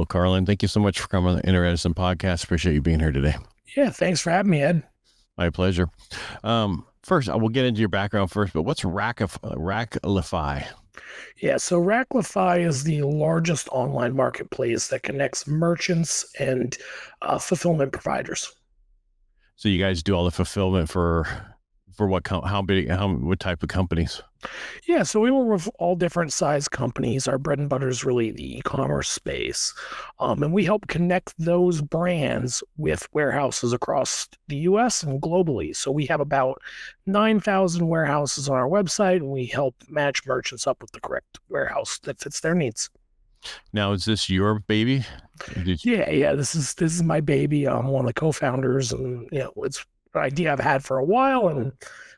Well, Carlin, thank you so much for coming on the Enter Edison podcast. Appreciate you being here today. Yeah, thanks for having me, Ed. My pleasure. First, I will get into your background first, but what's Racklify? Yeah, so Racklify is the largest online marketplace that connects merchants and fulfillment providers. So you guys do all the fulfillment for what, how big, what type of companies? Yeah, so we work with all different size companies. Our bread and butter is really the e-commerce space. And we help connect those brands with warehouses across the US and globally. So we have about 9,000 warehouses on our website, and we help match merchants up with the correct warehouse that fits their needs. Now, is this your baby? Yeah. This is my baby. I'm one of the co-founders, and it's an idea I've had for a while, and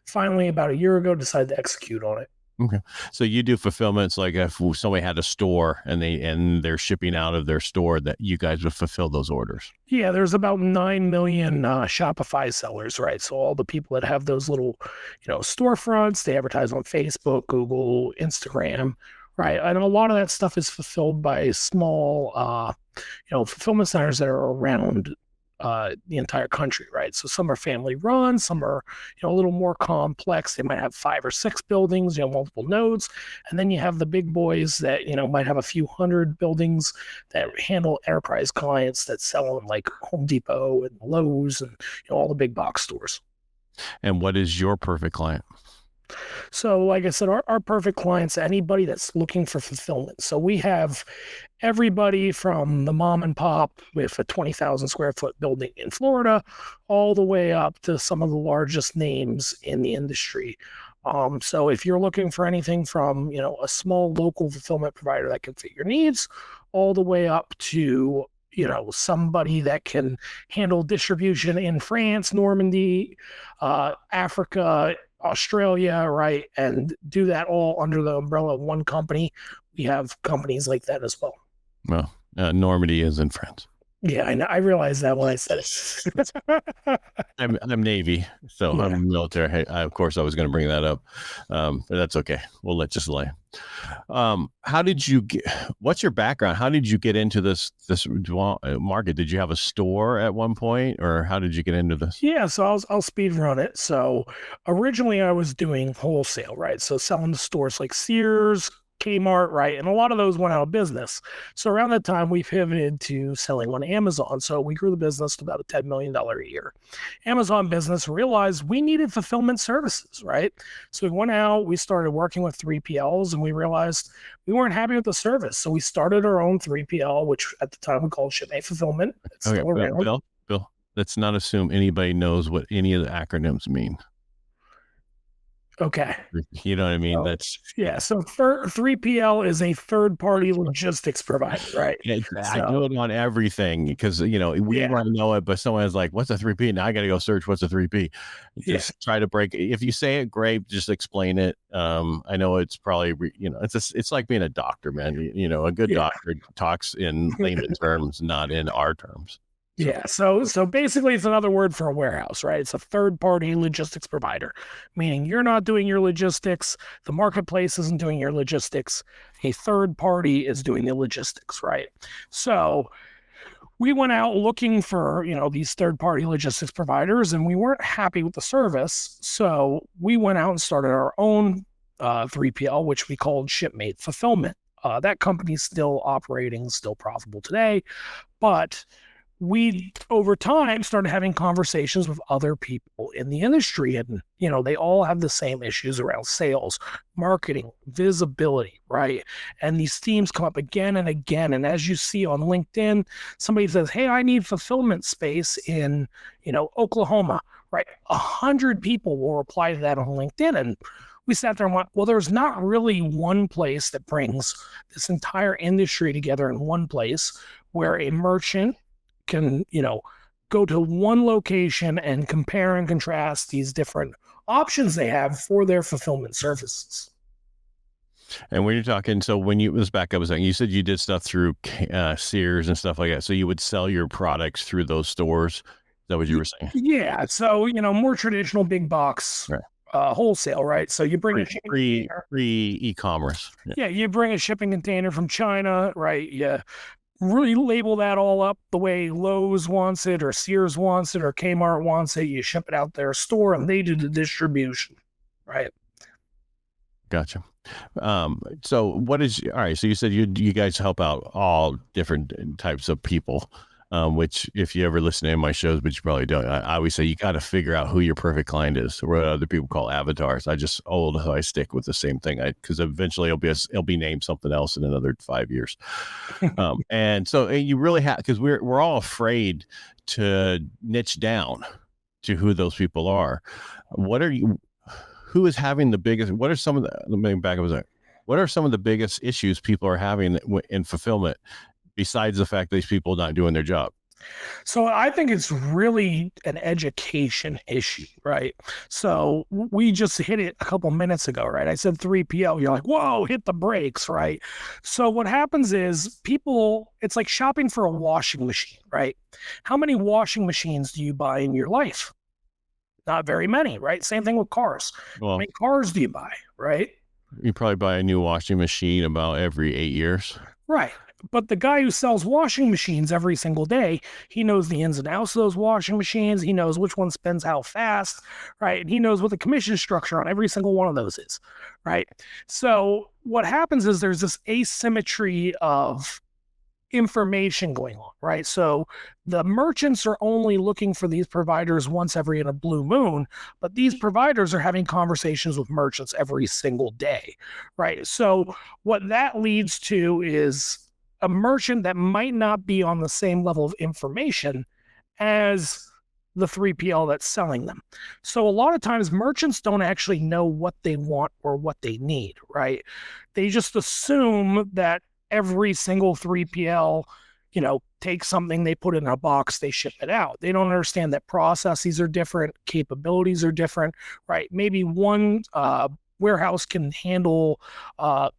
finally about a year ago decided to execute on it. Okay. So you do fulfillments, like if somebody had a store and they're shipping out of their store, that you guys would fulfill those orders. Yeah, there's about 9 million Shopify sellers, right? So all the people that have those little, storefronts, they advertise on Facebook, Google, Instagram, right? And a lot of that stuff is fulfilled by small, fulfillment centers that are around the entire country, right? So some are family run, some are, a little more complex. They might have 5 or 6 buildings, multiple nodes. And then you have the big boys that, might have a few hundred buildings that handle enterprise clients that sell in like Home Depot and Lowe's and, all the big box stores. And what is your perfect client? So like I said, our perfect clients, anybody that's looking for fulfillment. So we have everybody from the mom and pop with a 20,000 square foot building in Florida, all the way up to some of the largest names in the industry. So if you're looking for anything from, a small local fulfillment provider that can fit your needs, all the way up to somebody that can handle distribution in France, Normandy, Africa, Australia, right? And do that all under the umbrella of one company. We have companies like that as well. Well, Normandy is in France. Yeah, I know. I realized that when I said it. I'm Navy, so yeah. I'm military. Hey, of course, I was going to bring that up, but that's okay. We'll let just lay. How did you get? What's your background? How did you get into this market? Did you have a store at one point, or how did you get into this? Yeah, so I'll speed run it. So originally, I was doing wholesale, right? So selling to stores like Sears, Kmart, right? And a lot of those went out of business. So around that time, we pivoted to selling on Amazon. So we grew the business to about a $10 million a year. Amazon business realized we needed fulfillment services, right? So we went out, we started working with 3PLs, and we realized we weren't happy with the service. So we started our own 3PL, which at the time we called Shipmate Fulfillment. It's okay, still around. Bill, let's not assume anybody knows what any of the acronyms mean. Okay. You know what I mean? So 3PL is a third-party logistics provider, right? Yeah, I do it on everything because, we want to know it, but someone's like, what's a 3P? Now I got to go search what's a 3P. Just try to break it. If you say it, great, just explain it. I know it's probably, it's like being a doctor, man. A good doctor talks in layman terms, not in our terms. Yeah, so basically it's another word for a warehouse, right? It's a third-party logistics provider, meaning you're not doing your logistics, the marketplace isn't doing your logistics, a third party is doing the logistics, right? So we went out looking for, these third-party logistics providers, and we weren't happy with the service, so we went out and started our own 3PL, which we called Shipmate Fulfillment. That company's still operating, still profitable today, but we, over time, started having conversations with other people in the industry, and, they all have the same issues around sales, marketing, visibility, right? And these themes come up again and again. And as you see on LinkedIn, somebody says, hey, I need fulfillment space in, Oklahoma, right? 100 people will reply to that on LinkedIn. And we sat there and went, well, there's not really one place that brings this entire industry together in one place where a merchant can, go to one location and compare and contrast these different options they have for their fulfillment services. And when you're talking, so when let's back up a second, you said you did stuff through Sears and stuff like that. So you would sell your products through those stores. Is that what you were saying? Yeah. So, more traditional big box, right. Wholesale, right? So you bring free e-commerce. Yeah, you bring a shipping container from China, right? Yeah. really label that all up the way Lowe's wants it or Sears wants it or Kmart wants it. You ship it out their store and they do the distribution, right? Gotcha. So what is, all right. So you said you guys help out all different types of people, which if you ever listen to any of my shows, but you probably don't, I always say you got to figure out who your perfect client is, or what other people call avatars. So I stick with the same thing. Cause eventually it'll be named something else in another 5 years. And you really have, cause we're all afraid to niche down to who those people are. Who is having the biggest, what are some of the, let me back up a second. What are some of the biggest issues people are having in fulfillment besides the fact that these people are not doing their job? So I think it's really an education issue, right? So we just hit it a couple minutes ago, right? I said 3PL. You're like, whoa, hit the brakes, right? So what happens is it's like shopping for a washing machine, right? How many washing machines do you buy in your life? Not very many, right? Same thing with cars. Well, how many cars do you buy, right? You probably buy a new washing machine about every 8 years. Right. But the guy who sells washing machines every single day, he knows the ins and outs of those washing machines. He knows which one spins how fast, right? And he knows what the commission structure on every single one of those is, right? So what happens is there's this asymmetry of information going on, right? So the merchants are only looking for these providers once every in a blue moon, but these providers are having conversations with merchants every single day, right? So what that leads to is a merchant that might not be on the same level of information as the 3PL that's selling them. So a lot of times merchants don't actually know what they want or what they need, right? They just assume that every single 3PL, takes something, they put it in a box, they ship it out. They don't understand that processes are different, capabilities are different, right? Maybe one warehouse can handle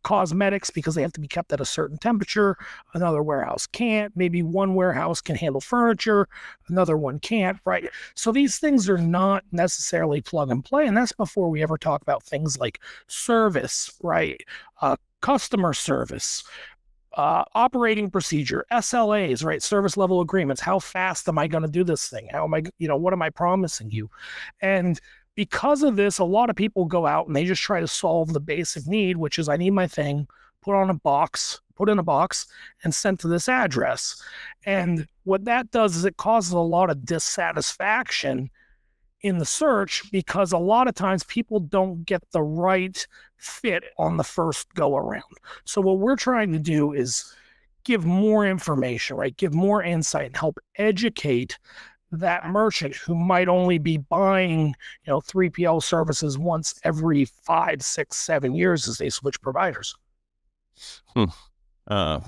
cosmetics because they have to be kept at a certain temperature. Another warehouse can't. Maybe one warehouse can handle furniture, another one can't, right? So these things are not necessarily plug and play. And that's before we ever talk about things like service, right? Customer service, operating procedure, SLAs, right? Service level agreements. How fast am I going to do this thing? How am I, what am I promising you? And because of this, a lot of people go out and they just try to solve the basic need, which is I need my thing, put in a box and sent to this address. And what that does is it causes a lot of dissatisfaction in the search because a lot of times people don't get the right fit on the first go around. So what we're trying to do is give more information, right? Give more insight and help educate that merchant who might only be buying, 3PL services once every 5, 6, 7 years as they switch providers. I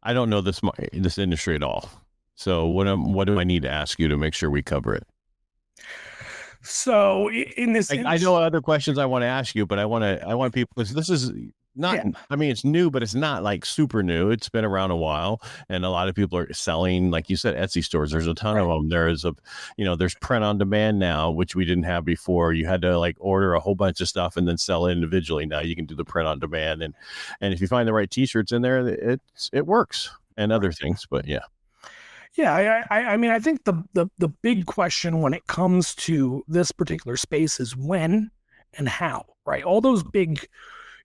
don't know this industry at all. So what do I need to ask you to make sure we cover it? So in this, I know other questions I want to ask you, but I want people, because this is not, I mean, it's new, but it's not like super new. It's been around a while, and a lot of people are selling, like you said, Etsy stores. There's a ton of them. There's there's print on demand now, which we didn't have before. You had to like order a whole bunch of stuff and then sell it individually. Now you can do the print on demand, and if you find the right t-shirts in there, it works, and other things. But yeah. Yeah, I mean, I think the big question when it comes to this particular space is when and how, right? All those big,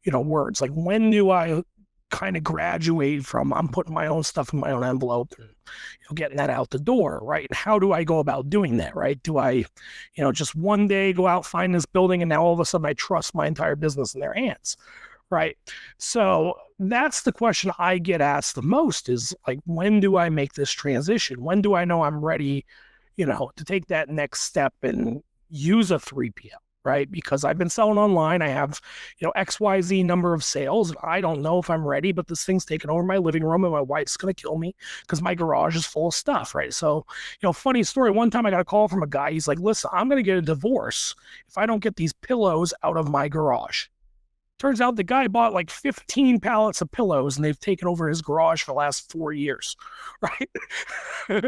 words, like when do I kind of graduate from I'm putting my own stuff in my own envelope and getting that out the door, right? And how do I go about doing that, right? Do I, just one day go out, find this building, and now all of a sudden I trust my entire business in their hands? Right. So that's the question I get asked the most is like, when do I make this transition? When do I know I'm ready, to take that next step and use a 3PL, right? Because I've been selling online. I have, XYZ number of sales. I don't know if I'm ready, but this thing's taken over my living room and my wife's going to kill me because my garage is full of stuff, right? So, funny story. One time I got a call from a guy. He's like, listen, I'm going to get a divorce if I don't get these pillows out of my garage. Turns out the guy bought like 15 pallets of pillows and they've taken over his garage for the last 4 years, right?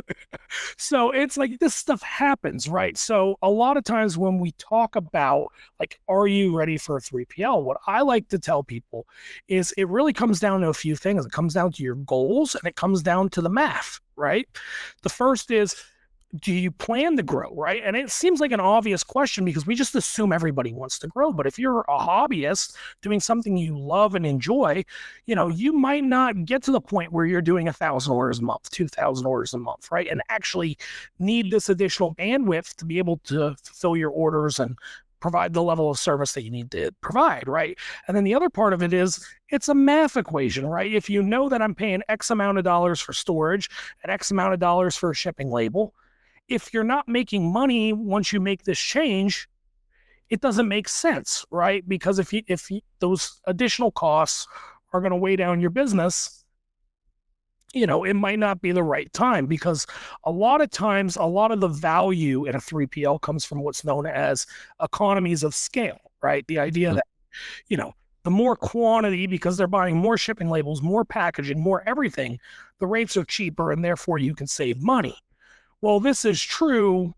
So it's like this stuff happens, right? So a lot of times when we talk about like, are you ready for a 3PL? What I like to tell people is it really comes down to a few things. It comes down to your goals and it comes down to the math, right? The first is, do you plan to grow, right? And it seems like an obvious question because we just assume everybody wants to grow. But if you're a hobbyist doing something you love and enjoy, you might not get to the point where you're doing 1,000 orders a month, 2,000 orders a month, right? And actually need this additional bandwidth to be able to fulfill your orders and provide the level of service that you need to provide, right? And then the other part of it is it's a math equation, right? If you know that I'm paying X amount of dollars for storage and X amount of dollars for a shipping label, if you're not making money once you make this change, it doesn't make sense, right? Because if those additional costs are going to weigh down your business, it might not be the right time, because a lot of times, a lot of the value in a 3PL comes from what's known as economies of scale, right? The idea that, the more quantity, because they're buying more shipping labels, more packaging, more everything, the rates are cheaper and therefore you can save money. Well, this is true,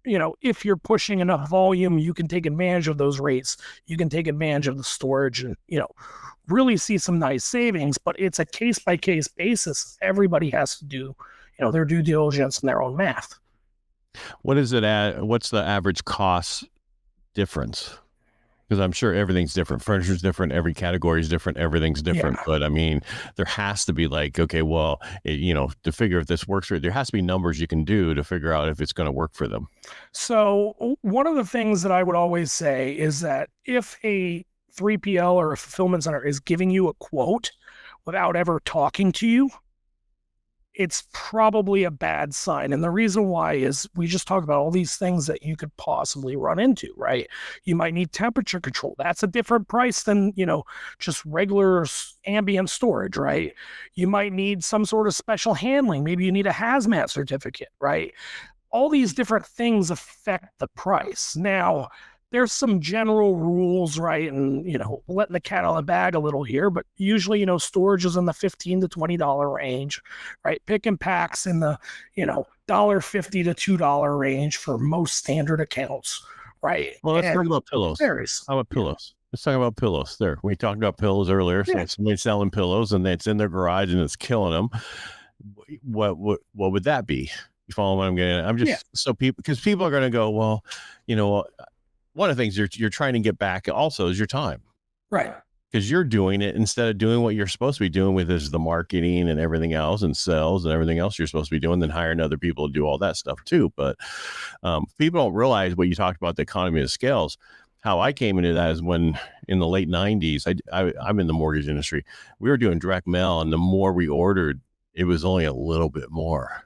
if you're pushing enough volume, you can take advantage of those rates. You can take advantage of the storage and, really see some nice savings, but it's a case-by-case basis. Everybody has to do, their due diligence and their own math. What is it at? What's the average cost difference? Because I'm sure everything's different. Furniture's different. Every category is different. Everything's different. Yeah. But I mean, there has to be like, okay, well, to figure if this works for it, there has to be numbers you can do to figure out if it's going to work for them. So one of the things that I would always say is that if a 3PL or a fulfillment center is giving you a quote without ever talking to you, it's probably a bad sign. And the reason why is we just talked about all these things that you could possibly run into, right? You might need temperature control. That's a different price than, just regular ambient storage, right? You might need some sort of special handling. Maybe you need a hazmat certificate, right? All these different things affect the price. Now, there's some general rules, right? And, letting the cat out of the bag a little here, but usually, storage is in the $15 to $20 range, right? Pick and packs in the, $1.50 to $2 range for most standard accounts, right? Well, let's talk about pillows. How about pillows? Let's talk about pillows. There, we talked about pillows earlier. So somebody's selling pillows and it's in their garage and it's killing them. What would that be? You follow what I'm getting at? I'm just because people are going to go, well, one of the things you're trying to get back also is your time, right? Because you're doing it instead of doing what you're supposed to be doing with is the marketing and everything else and sales and everything else you're supposed to be doing, then hiring other people to do all that stuff too. But people don't realize what you talked about, the economy of scales. How I came into that is when in the late 90s, I'm in the mortgage industry. We were doing direct mail, and the more we ordered, it was only a little bit more.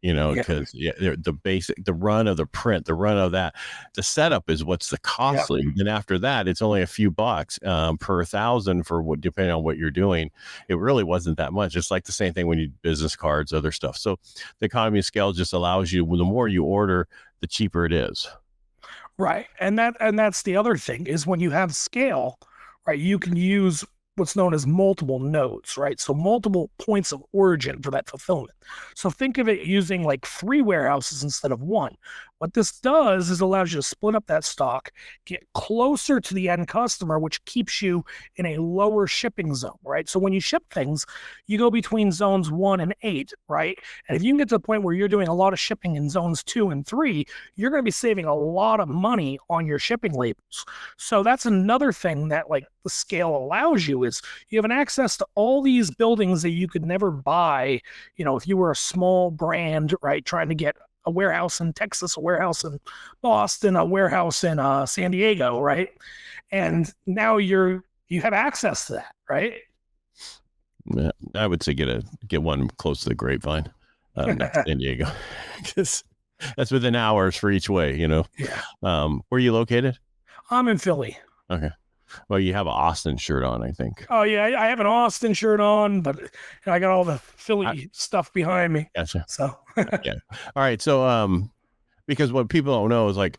Because the run of the print, the run of that, the setup is what's the costly. Yeah. And after that, it's only a few bucks per 1,000 for depending on what you're doing. It really wasn't that much. It's like the same thing when you business cards, other stuff. So the economy of scale just allows you, the more you order, the cheaper it is. Right. And that's the other thing is when you have scale, right, you can use what's known as multiple nodes, right? So multiple points of origin for that fulfillment. So think of it using like 3 warehouses instead of 1. What this does is allows you to split up that stock, get closer to the end customer, which keeps you in a lower shipping zone, right? So when you ship things, you go between zones 1 and 8, right? And if you can get to the point where you're doing a lot of shipping in zones 2 and 3, you're going to be saving a lot of money on your shipping labels. So that's another thing that like the scale allows you is you have an access to all these buildings that you could never buy, if you were a small brand, right, trying to get a warehouse in Texas, a warehouse in Boston, a warehouse in San Diego, right? And now you have access to that, right? Yeah, I would say get one close to the Grapevine, San Diego, because that's within hours for each way. Yeah. Where are you located? I'm in Philly. Okay. Well, you have an Austin shirt on, I think. Oh, yeah. I have an Austin shirt on, but I got all the Philly stuff behind me. Gotcha. So, yeah. All right. So, because what people don't know is like,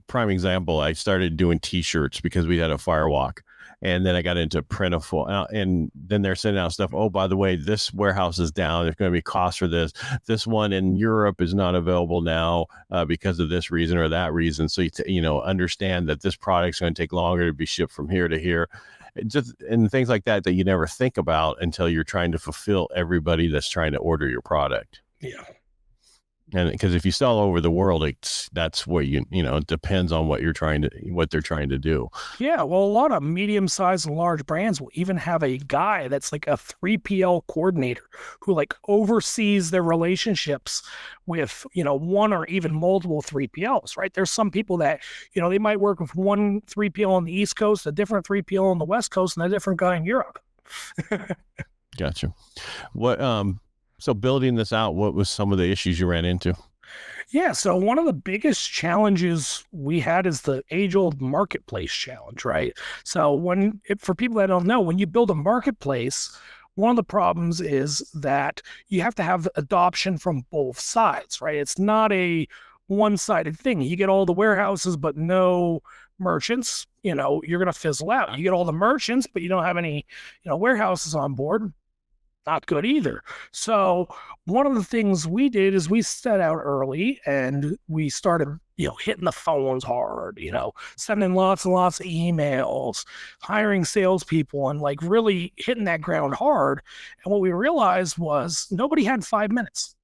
prime example, I started doing T-shirts because we had a firewalk. And then I got into printful, and then they're sending out stuff. Oh, by the way, this warehouse is down. There's going to be costs for this. This one in Europe is not available now because of this reason or that reason. So understand that this product's going to take longer to be shipped from here to here. And things like that you never think about until you're trying to fulfill everybody that's trying to order your product. Yeah. And because if you sell over the world, that's what it depends on what they're trying to do. Yeah, well, a lot of medium-sized and large brands will even have a guy that's like a 3PL coordinator who like oversees their relationships with, one or even multiple 3PLs, right? There's some people that, they might work with one 3PL on the East Coast, a different 3PL on the West Coast, and a different guy in Europe. Gotcha. So building this out, what was some of the issues you ran into? Yeah, so one of the biggest challenges we had is the age-old marketplace challenge, right? So for people that don't know, when you build a marketplace, one of the problems is that you have to have adoption from both sides, right? It's not a one-sided thing. You get all the warehouses, but no merchants, you're going to fizzle out. You get all the merchants, but you don't have any, warehouses on board. Not good either. So one of the things we did is we set out early and we started, hitting the phones hard, sending lots and lots of emails, hiring salespeople, and like really hitting that ground hard. And what we realized was nobody had 5 minutes.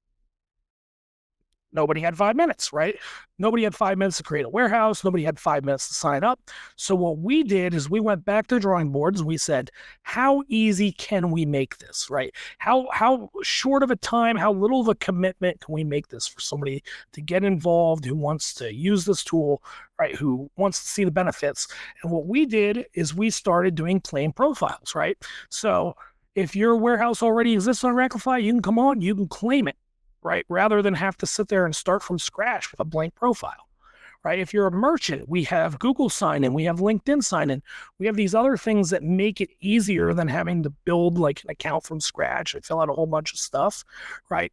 Nobody had 5 minutes, right? Nobody had 5 minutes to create a warehouse. Nobody had 5 minutes to sign up. So what we did is we went back to the drawing boards and we said, how easy can we make this, right? How short of a time, how little of a commitment can we make this for somebody to get involved who wants to use this tool, right? Who wants to see the benefits. And what we did is we started doing claim profiles, right? So if your warehouse already exists on Racklify, you can come on, you can claim it, right? Rather than have to sit there and start from scratch with a blank profile, right? If you're a merchant, we have Google sign-in, we have LinkedIn sign-in, we have these other things that make it easier than having to build like an account from scratch and fill out a whole bunch of stuff, right?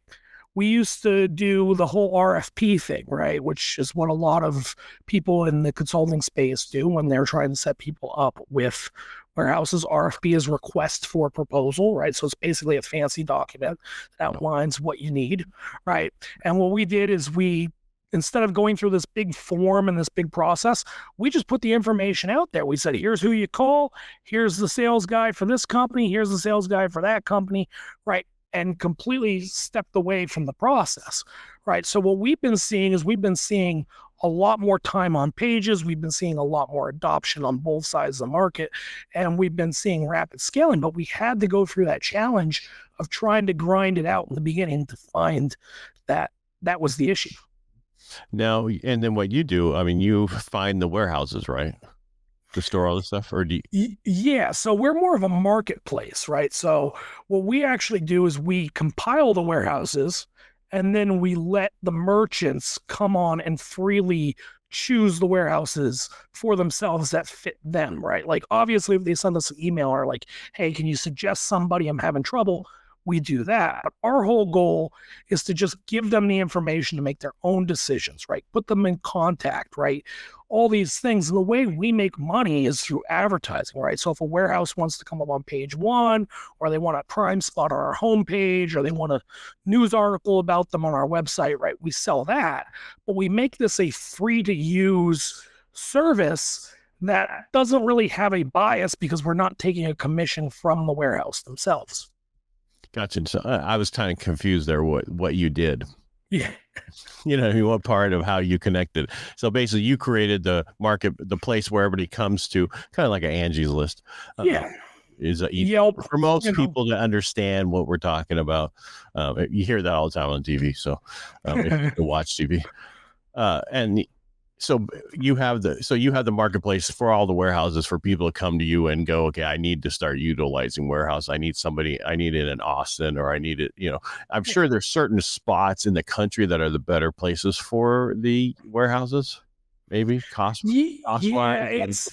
We used to do the whole RFP thing, right? Which is what a lot of people in the consulting space do when they're trying to set people up with warehouses. RFP is request for proposal, right? So it's basically a fancy document that outlines what you need, right? And what we did is instead of going through this big form and this big process, we just put the information out there. We said, here's who you call, here's the sales guy for this company, here's the sales guy for that company, right? And completely stepped away from the process, right? So what we've been seeing is a lot more time on pages. We've been seeing a lot more adoption on both sides of the market, and we've been seeing rapid scaling, but we had to go through that challenge of trying to grind it out in the beginning to find that was the issue. Now, and then what you do, you find the warehouses, right? To store all this stuff, or do you... Yeah, so we're more of a marketplace, right? So what we actually do is we compile the warehouses and then we let the merchants come on and freely choose the warehouses for themselves that fit them, right? Like obviously if they send us an email or like, hey, can you suggest somebody, I'm having trouble, we do that. But our whole goal is to just give them the information to make their own decisions, right? Put them in contact, right? All these things. And the way we make money is through advertising, right? So if a warehouse wants to come up on page one, or they want a prime spot on our homepage, or they want a news article about them on our website, right? We sell that, but we make this a free to use service that doesn't really have a bias because we're not taking a commission from the warehouse themselves. Gotcha. So I was kind of confused there what you did. Yeah. What part of how you connected. So basically you created the market, the place where everybody comes to, kind of like an Angie's List. Yeah. Is Yelp, for most people to understand what we're talking about. You hear that all the time on TV. So if you watch TV. And so you have the marketplace for all the warehouses for people to come to you and go, okay, I need to start utilizing warehouse. I need it in Austin, or I need it, I'm sure there's certain spots in the country that are the better places for the warehouses, maybe cost-wise.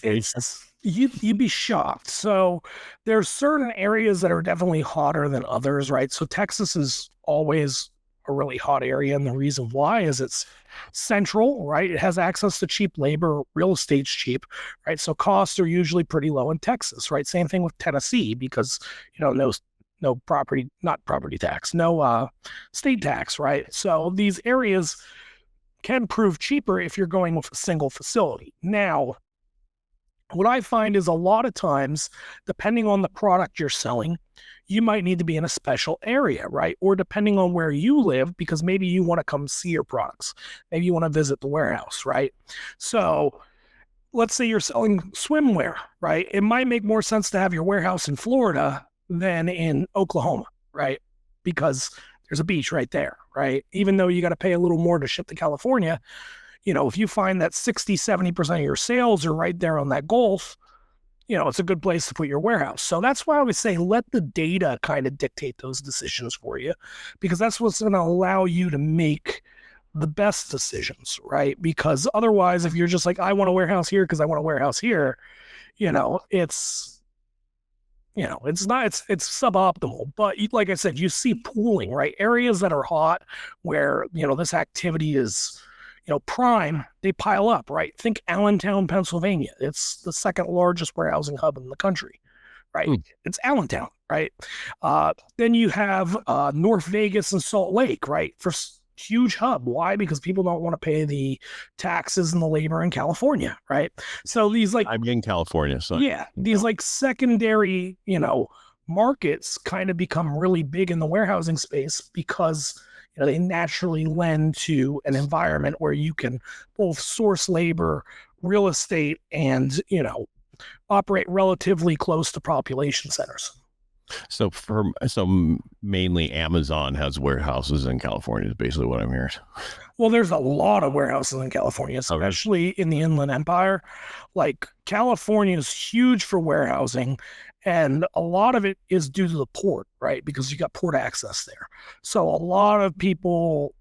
You'd be shocked. So there's certain areas that are definitely hotter than others, right? So Texas is always a really hot area. And the reason why is it's central, right? It has access to cheap labor, real estate's cheap, right? So costs are usually pretty low in Texas, right? Same thing with Tennessee, because, no property, not property tax, no state tax, right? So these areas can prove cheaper if you're going with a single facility. Now, what I find is a lot of times, depending on the product you're selling, you might need to be in a special area, right? Or depending on where you live, because maybe you want to come see your products. Maybe you want to visit the warehouse, right? So let's say you're selling swimwear, right? It might make more sense to have your warehouse in Florida than in Oklahoma, right? Because there's a beach right there, right? Even though you got to pay a little more to ship to California, if you find that 60, 70% of your sales are right there on that Gulf, it's a good place to put your warehouse. So that's why I would say let the data kind of dictate those decisions for you, because that's what's going to allow you to make the best decisions, right? Because otherwise, if you're just like, I want a warehouse here because I want a warehouse here, it's suboptimal. But like I said, you see pooling, right? Areas that are hot where, this activity is, prime, they pile up, right? Think Allentown, Pennsylvania. It's the second largest warehousing hub in the country, right? It's Allentown, right? Then you have North Vegas and Salt Lake, right? For huge hub. Why? Because people don't want to pay the taxes and the labor in California, right? So these I'm in California, so these secondary, markets kind of become really big in the warehousing space because they naturally lend to an environment where you can both source labor, real estate, and operate relatively close to population centers. So mainly Amazon has warehouses in California is basically what I'm hearing. Well, there's a lot of warehouses in California, especially in the Inland Empire. Like California is huge for warehousing, and a lot of it is due to the port, right? Because you got port access there. So a lot of people,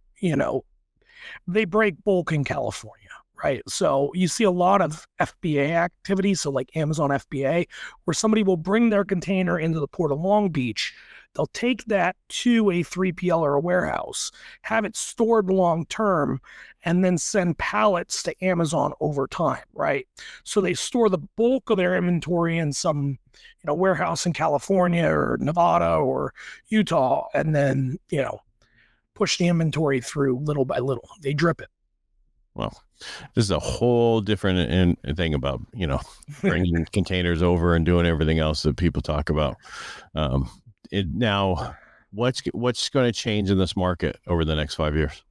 they break bulk in California, right? So you see a lot of FBA activity, so like Amazon FBA, where somebody will bring their container into the port of Long Beach. They'll take that to a 3PL or a warehouse, have it stored long term, and then send pallets to Amazon over time, right? So they store the bulk of their inventory in some warehouse in California or Nevada or Utah, and then push the inventory through little by little. They drip it. Well, this is a whole different thing about, bringing containers over and doing everything else that people talk about. Now, what's going to change in this market over the next 5 years?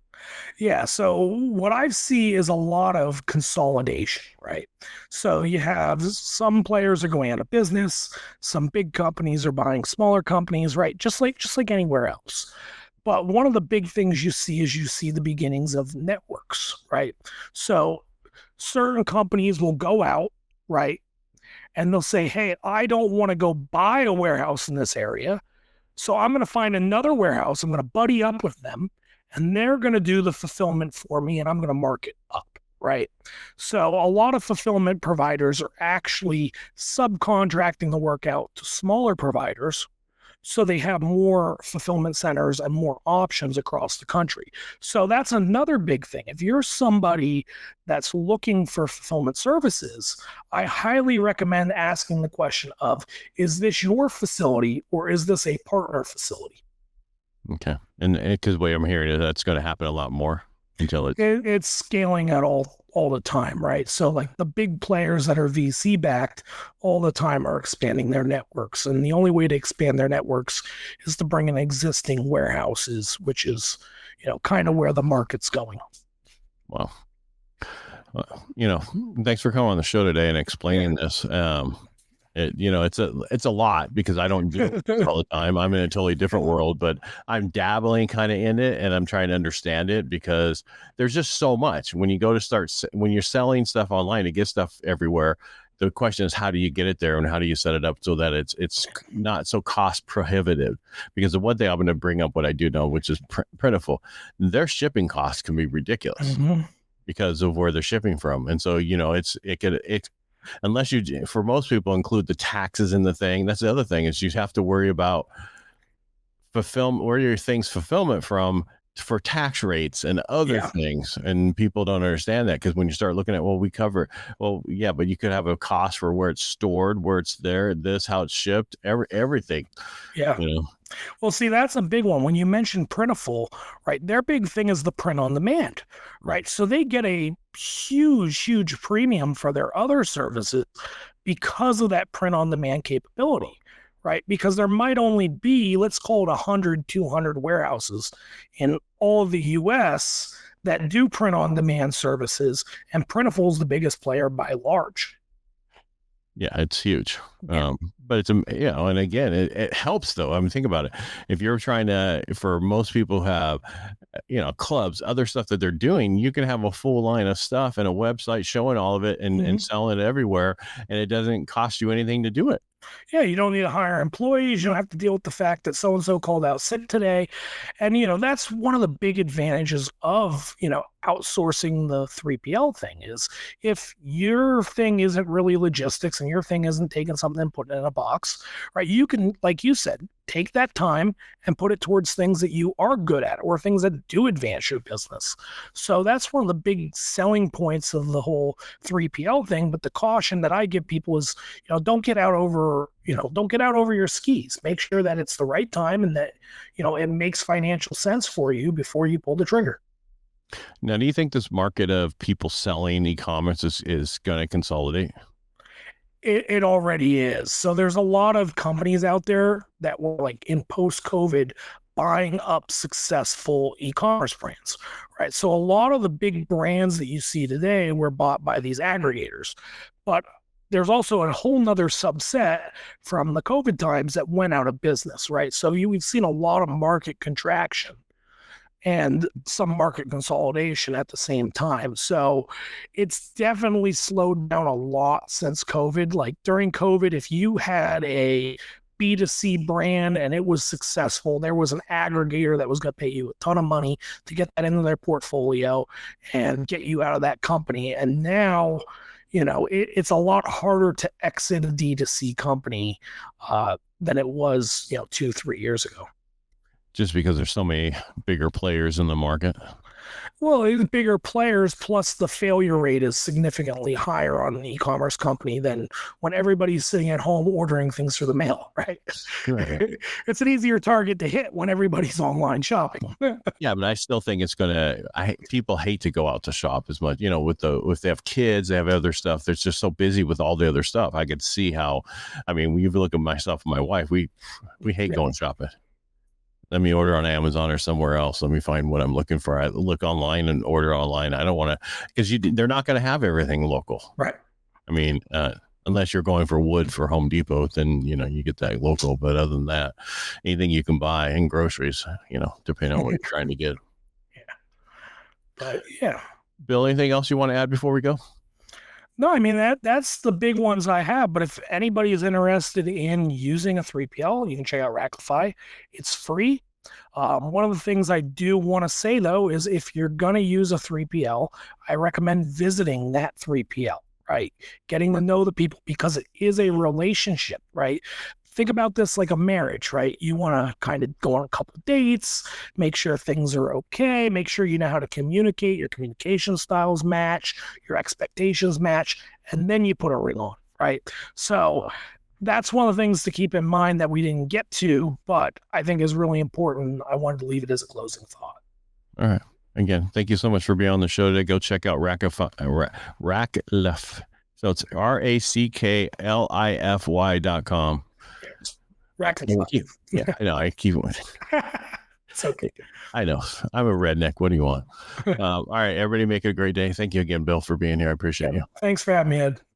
Yeah. So what I see is a lot of consolidation, right? So you have some players are going out of business. Some big companies are buying smaller companies, right? Just like anywhere else. But one of the big things you see the beginnings of networks, right? So certain companies will go out, right? And they'll say, hey, I don't want to go buy a warehouse in this area. So I'm going to find another warehouse. I'm going to buddy up with them, and they're going to do the fulfillment for me, and I'm going to mark it up, right? So a lot of fulfillment providers are actually subcontracting the work out to smaller providers, so they have more fulfillment centers and more options across the country. So that's another big thing. If you're somebody that's looking for fulfillment services, I highly recommend asking the question of, is this your facility or is this a partner facility? Okay. And because the way I'm hearing it, that's going to happen a lot more until it's scaling at all the time, right? So like the big players that are VC backed all the time are expanding their networks. And the only way to expand their networks is to bring in existing warehouses, which is, kind of where the market's going. Well, thanks for coming on the show today and explaining this. It's a lot because I don't do it all the time. I'm in a totally different world, but I'm dabbling kind of in it and I'm trying to understand it because there's just so much. When you go to when you're selling stuff online, to get stuff everywhere, the question is, how do you get it there and how do you set it up so that it's not so cost prohibitive? Because the one thing I'm going to bring up, what I do know, which is pitiful, their shipping costs can be ridiculous because of where they're shipping from. And so, unless you, for most people, include the taxes in the thing. That's the other thing, is you have to worry about where your thing's fulfillment from for tax rates and other Yeah. things, and people don't understand that, because when you start looking at, well, we cover, well, yeah, but you could have a cost for where it's stored, where it's there, this, how it's shipped, everything, Yeah. you know. Well, see, that's a big one. When you mention Printful, right, their big thing is the print on demand, right? So they get a huge premium for their other services because of that print on demand capability, right? Because there might only be, let's call it 100, 200 warehouses in all of the US that do print on demand services, and Printful is the biggest player by large. Yeah, it's huge. Yeah. But it's, and again, it helps though. I mean, think about it. If you're trying to, for most people who have, clubs, other stuff that they're doing, you can have a full line of stuff and a website showing all of it, and selling it everywhere. And it doesn't cost you anything to do it. Yeah, you don't need to hire employees. You don't have to deal with the fact that so and so called out sick today. And, that's one of the big advantages of, outsourcing the 3PL thing is if your thing isn't really logistics and your thing isn't taking something and putting it in a box, right? You can, like you said, take that time and put it towards things that you are good at or things that do advance your business. So that's one of the big selling points of the whole 3PL thing. But the caution that I give people is, don't get out over your skis. Make sure that it's the right time and that, it makes financial sense for you before you pull the trigger. Now, do you think this market of people selling e-commerce is going to consolidate? It already is. So there's a lot of companies out there that were like in post-COVID buying up successful e-commerce brands, right? So a lot of the big brands that you see today were bought by these aggregators, but there's also a whole nother subset from the COVID times that went out of business, right? So we've seen a lot of market contraction and some market consolidation at the same time. So it's definitely slowed down a lot since COVID. Like during COVID, if you had a B2C brand and it was successful, there was an aggregator that was going to pay you a ton of money to get that into their portfolio and get you out of that company. And now, it's a lot harder to exit a D2C company than it was, 2-3 years ago. Just because there's so many bigger players in the market? Well, the bigger players, plus the failure rate is significantly higher on an e-commerce company than when everybody's sitting at home ordering things through the mail, right? Right. It's an easier target to hit when everybody's online shopping. Yeah, but I still think it's people hate to go out to shop as much, if they have kids, they have other stuff. They're just so busy with all the other stuff. I could see how, when you look at myself and my wife, we hate going shopping. Let me order on Amazon or somewhere else. Let me find what I'm looking for. I look online and order online. I don't want to, because they're not going to have everything local. Right. Unless you're going for wood for Home Depot, then, you get that local. But other than that, anything you can buy in groceries, depending on what you're trying to get. Yeah. But yeah. Bill, anything else you want to add before we go? No, that's the big ones I have. But if anybody is interested in using a 3PL, you can check out Racklify. It's free. One of the things I do want to say, though, is if you're going to use a 3PL, I recommend visiting that 3PL, right? Getting to know the people, because it is a relationship, right? Think about this like a marriage, right? You want to kind of go on a couple of dates, make sure things are okay, make sure you know how to communicate, your communication styles match, your expectations match, and then you put a ring on, right? So that's one of the things to keep in mind that we didn't get to, but I think is really important. I wanted to leave it as a closing thought. All right. Again, thank you so much for being on the show today. Go check out Racklify. So it's RACKLIFY.com. Racklify. Yeah, I know. I keep it. It's okay. I know. I'm a redneck. What do you want? All right, everybody, make it a great day. Thank you again, Bill, for being here. I appreciate you. Thanks for having me, Ed.